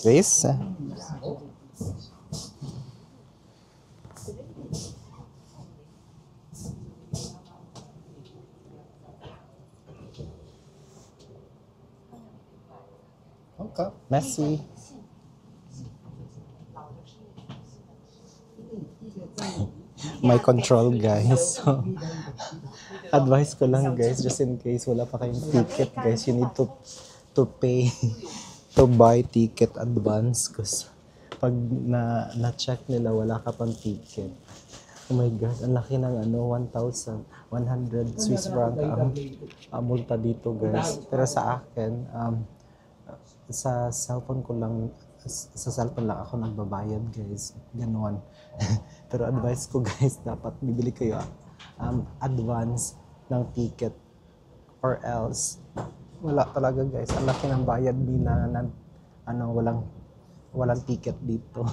Chris? Okay. Messi. May control guys. So, advice ko lang guys, just in case wala pa kayong ticket guys, you need to pay to buy ticket advance kasi pag na-check nila wala ka pang ticket. Oh my God, ang laki ng 1,100 Swiss franc ang multa dito guys. Pero sa akin, sa cellphone ko lang, sa cellphone lang ako nagbabayad guys. Ganon. Pero advice ko guys, dapat bibili kayo advance ng ticket or else wala talaga guys. Ang laki ng bayad nila na walang ticket dito.